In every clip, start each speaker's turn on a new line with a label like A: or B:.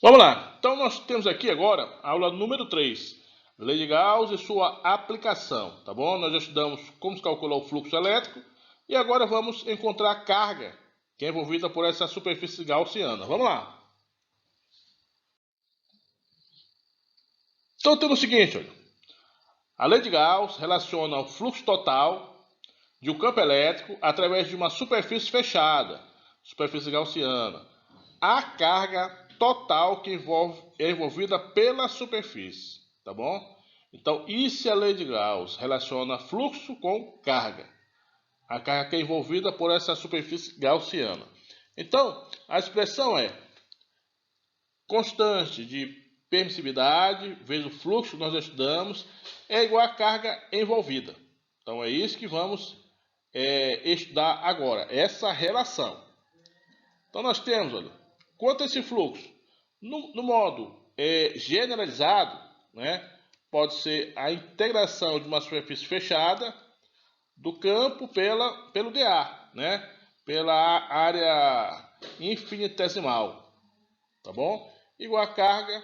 A: Vamos lá. Então nós temos aqui agora a aula número 3, Lei de Gauss e sua aplicação, tá bom? Nós já estudamos como se calcular o fluxo elétrico e agora vamos encontrar a carga que é envolvida por essa superfície gaussiana. Vamos lá. Então temos o seguinte, olha. A lei de Gauss relaciona o fluxo total de um campo elétrico através de uma superfície fechada, superfície gaussiana, a carga total que é envolvida pela superfície, tá bom? Então, isso é a lei de Gauss, relaciona fluxo com carga. A carga que é envolvida por essa superfície gaussiana. Então, a expressão é constante de permissividade vezes o fluxo que nós estudamos é igual à carga envolvida. Então, é isso que vamos estudar agora, essa relação. Então, nós temos, olha, quanto a esse fluxo, no modo generalizado, né, pode ser a integração de uma superfície fechada do campo pelo dA, né, pela área infinitesimal, tá bom? Igual a carga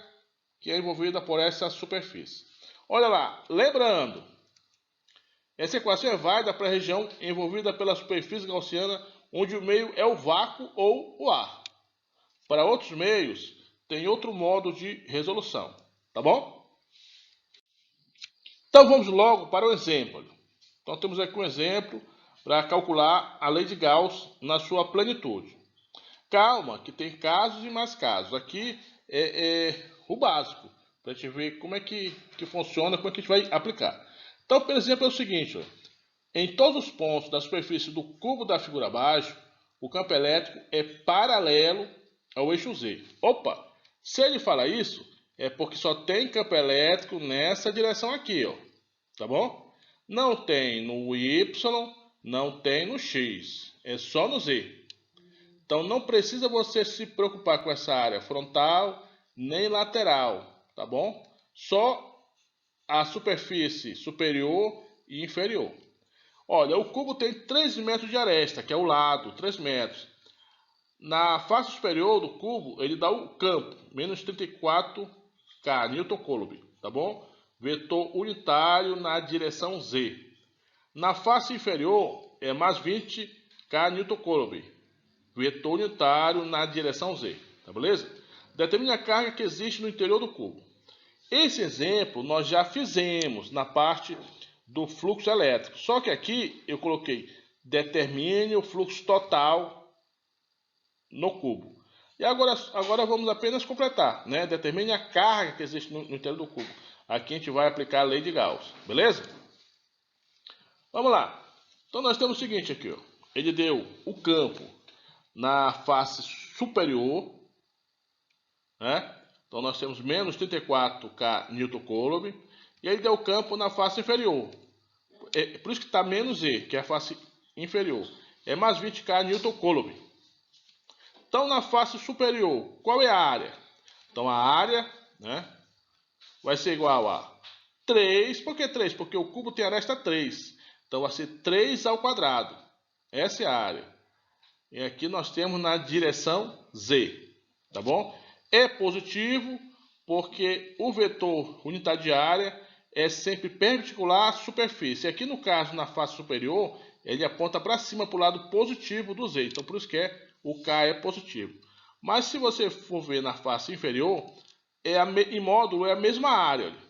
A: que é envolvida por essa superfície. Olha lá, lembrando, essa equação é válida para a região envolvida pela superfície gaussiana, onde o meio é o vácuo ou o ar. Para outros meios, tem outro modo de resolução, tá bom? Então vamos logo para o exemplo. Então temos aqui um exemplo para calcular a lei de Gauss na sua plenitude. Calma, que tem casos e mais casos. Aqui é o básico, para a gente ver como é que funciona, como é que a gente vai aplicar. Então, por exemplo, é o seguinte, ó. Em todos os pontos da superfície do cubo da figura abaixo, o campo elétrico é paralelo ao eixo Z. Opa, se ele fala isso, é porque só tem campo elétrico nessa direção aqui, ó. Tá bom? Não tem no Y, não tem no X, é só no Z. Então não precisa você se preocupar com essa área frontal nem lateral, tá bom? Só a superfície superior e inferior. Olha, o cubo tem 3 metros de aresta, que é o lado, 3 metros. Na face superior do cubo, ele dá o campo, menos 34 K, Newton Coulomb, tá bom? Vetor unitário na direção Z. Na face inferior, é mais 20 K, Newton Coulomb, vetor unitário na direção Z, tá beleza? Determine a carga que existe no interior do cubo. Esse exemplo nós já fizemos na parte do fluxo elétrico, só que aqui eu coloquei determine o fluxo total no cubo. E agora vamos apenas completar, né? Determine a carga que existe no interior do cubo. Aqui a gente vai aplicar a lei de Gauss, beleza? Vamos lá. Então nós temos o seguinte aqui, ó. Ele deu o campo na face superior, né? Então nós temos menos 34 K Newton Coulomb, e ele deu o campo na face inferior. Por isso que está menos E, que é a face inferior. É mais 20 K Newton Coulomb. Então na face superior, qual é a área? Então a área, né, vai ser igual a 3. Por que 3? Porque o cubo tem aresta 3. Então vai ser 3 ao quadrado. Essa é a área. E aqui nós temos na direção Z, tá bom? É positivo porque o vetor unitário de área é sempre perpendicular à superfície. Aqui no caso, na face superior, ele aponta para cima, para o lado positivo do Z. Então por isso que o K é positivo. Mas se você for ver na face inferior, em módulo é a mesma área. Olha.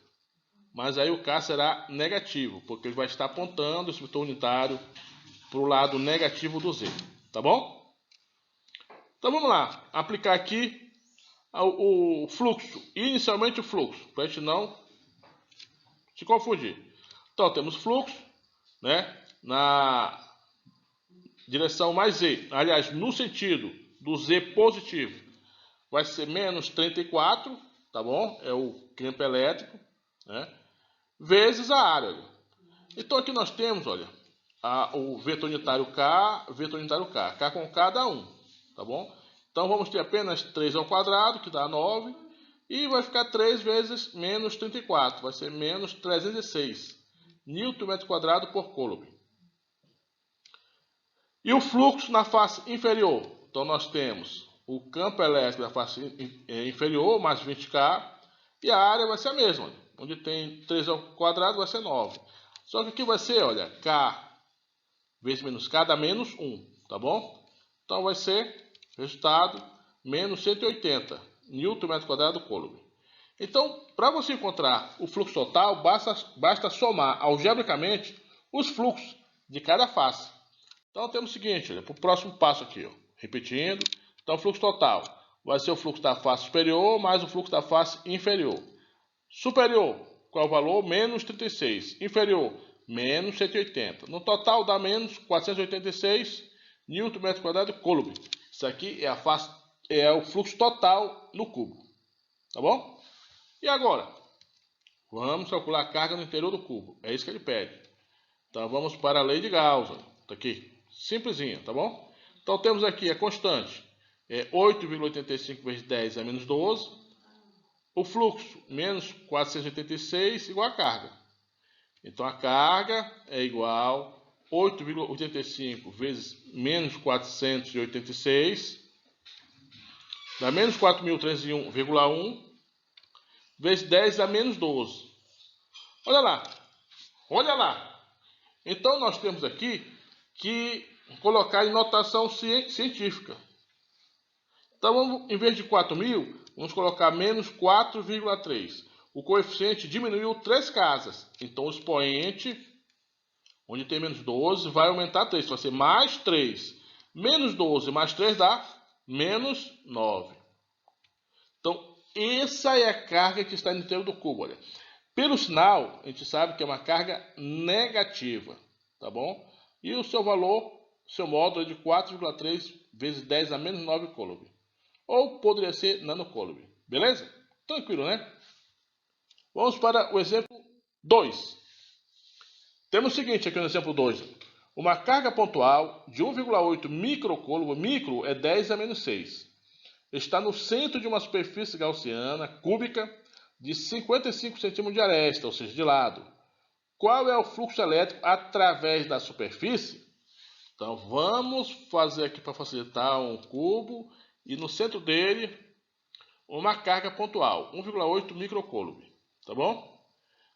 A: Mas aí o K será negativo, porque ele vai estar apontando esse vetor unitário para o lado negativo do Z. Tá bom? Então vamos lá, aplicar aqui o fluxo, inicialmente o fluxo, para a gente não se confundir. Então temos fluxo, né, na direção mais Z, aliás, no sentido do Z positivo, vai ser menos 34, tá bom? É o campo elétrico, né, vezes a área. Então aqui nós temos, olha, o vetor unitário K, K com K dá 1, tá bom? Então vamos ter apenas 3 ao quadrado, que dá 9, e vai ficar 3 vezes menos 34, vai ser menos 306 Newton metro quadrado por Coulomb. E o fluxo na face inferior? Então nós temos o campo elétrico da face inferior, mais 20K, e a área vai ser a mesma. Olha. Onde tem 3 ao quadrado vai ser 9. Só que aqui vai ser, olha, K vezes menos K dá menos 1, tá bom? Então vai ser, resultado, menos 180 Newton metro quadrado Coulomb. Então, para você encontrar o fluxo total, basta somar algebricamente os fluxos de cada face. Então temos o seguinte, olha, para o próximo passo aqui, ó, repetindo. Então o fluxo total vai ser o fluxo da face superior mais o fluxo da face inferior. Superior, qual é o valor? Menos 36. Inferior, menos 180. No total dá menos 486 Newton metro quadrado Coulomb. Isso aqui é a face, é o fluxo total no cubo. Tá bom? E agora? Vamos calcular a carga no interior do cubo. É isso que ele pede. Então vamos para a lei de Gauss. Tá aqui. Simplesinha, tá bom? Então temos aqui a constante. 8,85 vezes 10 é menos 12. O fluxo, menos 486, igual a carga. Então a carga é igual a 8,85 vezes menos 486. Dá menos 4.301,1. Vezes 10 dá menos 12. Olha lá. Olha lá. Então nós temos aqui que colocar em notação científica. Então, vamos, em vez de 4.000, vamos colocar menos 4,3. O coeficiente diminuiu 3 casas. Então, o expoente, onde tem menos 12, vai aumentar 3. Vai ser mais 3. Menos 12 mais 3 dá menos 9. Então, essa é a carga que está no interior do cubo. Olha. Pelo sinal, a gente sabe que é uma carga negativa. Tá bom? E o seu valor, seu módulo é de 4,3 vezes 10 a menos 9 Coulomb. Ou poderia ser nanocoulomb. Beleza? Tranquilo, né? Vamos para o exemplo 2. Temos o seguinte aqui no exemplo 2. Uma carga pontual de 1,8 microcoulomb, micro é 10 a menos 6. Está no centro de uma superfície gaussiana cúbica de 55 cm de aresta, ou seja, de lado. Qual é o fluxo elétrico através da superfície? Então, vamos fazer aqui para facilitar um cubo e no centro dele uma carga pontual, 1,8 microcoulomb, tá bom?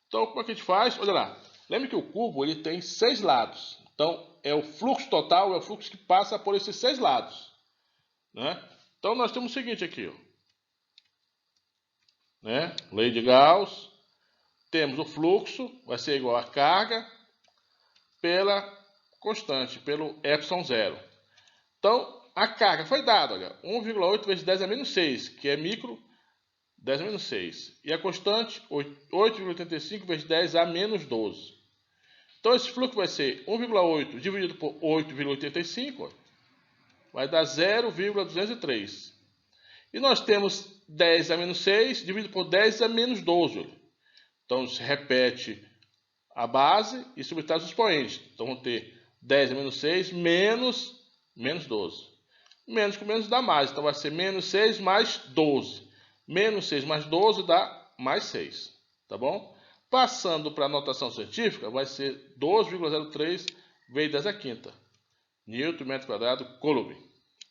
A: Então, como é que a gente faz? Olha lá, lembre que o cubo ele tem 6 lados. Então, é o fluxo total, é o fluxo que passa por esses 6 lados, né? Então, nós temos o seguinte aqui, ó, né? Lei de Gauss. Temos o fluxo, vai ser igual a carga pela constante, pelo ε0. Então, a carga foi dada, olha, 1,8 vezes 10 a menos 6, que é micro, 10 a menos 6. E a constante, 8,85 vezes 10 a menos 12. Então, esse fluxo vai ser 1,8 dividido por 8,85, vai dar 0,203. E nós temos 10 a menos 6 dividido por 10 a menos 12. Olha. Então, se repete a base e subtrai os expoentes. Então, vamos ter 10 a menos 6 menos 12. Menos com menos dá mais. Então, vai ser menos 6 mais 12. Menos 6 mais 12 dá mais 6. Tá bom? Passando para a notação científica, vai ser 12,03 vezes 10 a quinta. Newton metro quadrado Coulomb.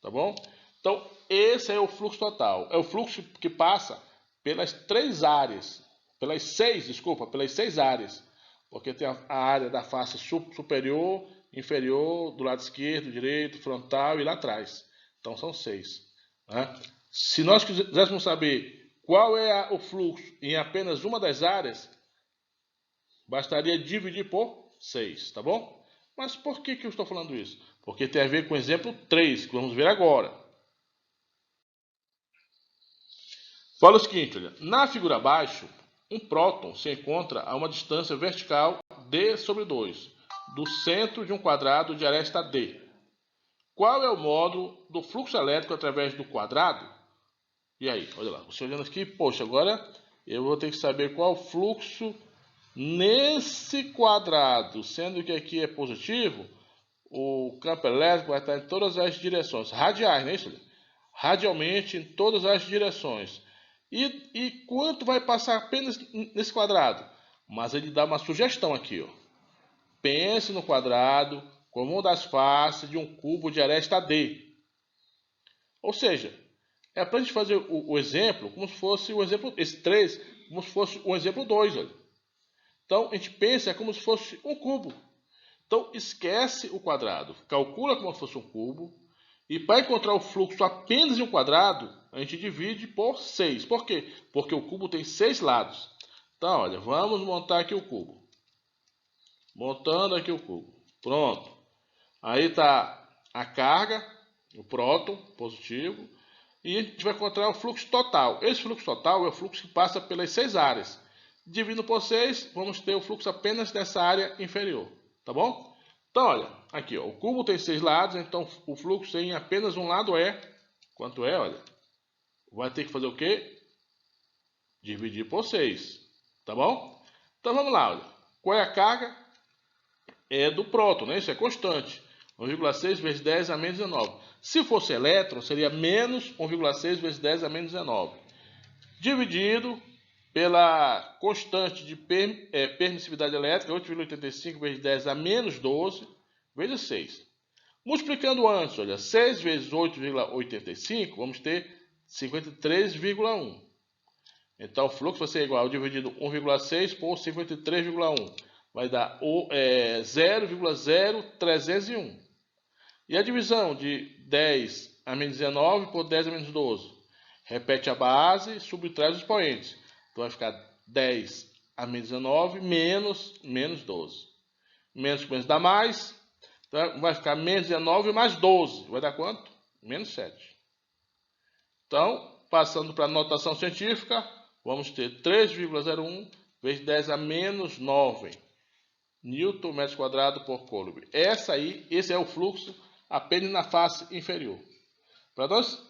A: Tá bom? Então, esse é o fluxo total. É o fluxo que passa pelas 3 áreas. Pelas 6 áreas. Porque tem a área da face superior, inferior, do lado esquerdo, direito, frontal e lá atrás. Então são 6. Né? Se nós quiséssemos saber qual é o fluxo em apenas uma das áreas, bastaria dividir por 6, tá bom? Mas por que eu estou falando isso? Porque tem a ver com o exemplo 3, que vamos ver agora. Fala o seguinte, olha, na figura abaixo, um próton se encontra a uma distância vertical d sobre 2, do centro de um quadrado de aresta D. Qual é o módulo do fluxo elétrico através do quadrado? E aí, olha lá, você olhando aqui, poxa, agora eu vou ter que saber qual o fluxo nesse quadrado, sendo que aqui é positivo, o campo elétrico vai estar em todas as direções, radiais, não é isso? Radialmente em todas as direções. E quanto vai passar apenas nesse quadrado? Mas ele dá uma sugestão aqui, ó. Pense no quadrado como uma das faces de um cubo de aresta D. Ou seja, É para a gente fazer o exemplo como se fosse o exemplo, esse 3, como se fosse o exemplo 2. Olha. Então, a gente pensa como se fosse um cubo. Então, esquece o quadrado. Calcula como se fosse um cubo. E para encontrar o fluxo apenas em um quadrado, a gente divide por 6. Por quê? Porque o cubo tem 6 lados. Então, olha, vamos montar aqui o cubo. Montando aqui o cubo. Pronto. Aí está a carga, o próton positivo. E a gente vai encontrar o fluxo total. Esse fluxo total é o fluxo que passa pelas 6 áreas. Dividindo por 6, vamos ter o fluxo apenas nessa área inferior. Tá bom? Então, olha, aqui, ó, o cubo tem 6 lados, então o fluxo em apenas um lado é... Quanto é, olha? Vai ter que fazer o quê? Dividir por 6. Tá bom? Então, vamos lá, olha. Qual é a carga? É do próton, né? Isso é constante. 1,6 vezes 10 a menos 19. Se fosse elétron, seria menos 1,6 vezes 10 a menos 19. Dividido pela constante de permissividade elétrica, 8,85 vezes 10 a menos 12, vezes 6. Multiplicando antes, olha, 6 vezes 8,85, vamos ter 53,1. Então, o fluxo vai ser igual, dividido 1,6 por 53,1. Vai dar 0,0301. E a divisão de 10 a menos 19 por 10 a menos 12. Repete a base e subtrai os expoentes. Então vai ficar 10 a menos 19 menos 12. Menos com menos dá mais. Então vai ficar menos 19 mais 12. Vai dar quanto? Menos 7. Então, passando para a notação científica, vamos ter 3,01 vezes 10 a menos 9. Newton metro quadrado por Coulomb. Esse é o fluxo apenas na face inferior. Para nós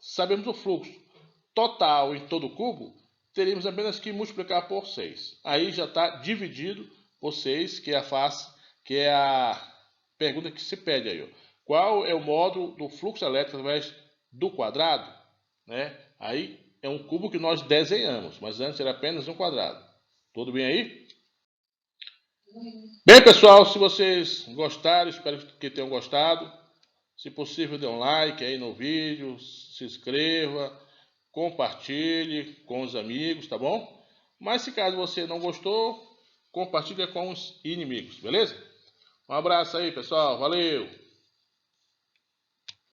A: sabermos o fluxo total em todo o cubo, teríamos apenas que multiplicar por 6. Aí já está dividido por 6, que é a face, que é a pergunta que se pede aí. Ó. Qual é o módulo do fluxo elétrico através do quadrado? Né? Aí é um cubo que nós desenhamos, mas antes era apenas um quadrado. Tudo bem aí? Bem, pessoal, se vocês gostaram, espero que tenham gostado. Se possível, dê um like aí no vídeo, se inscreva, compartilhe com os amigos, tá bom? Mas se caso você não gostou, compartilhe com os inimigos, beleza? Um abraço aí, pessoal. Valeu!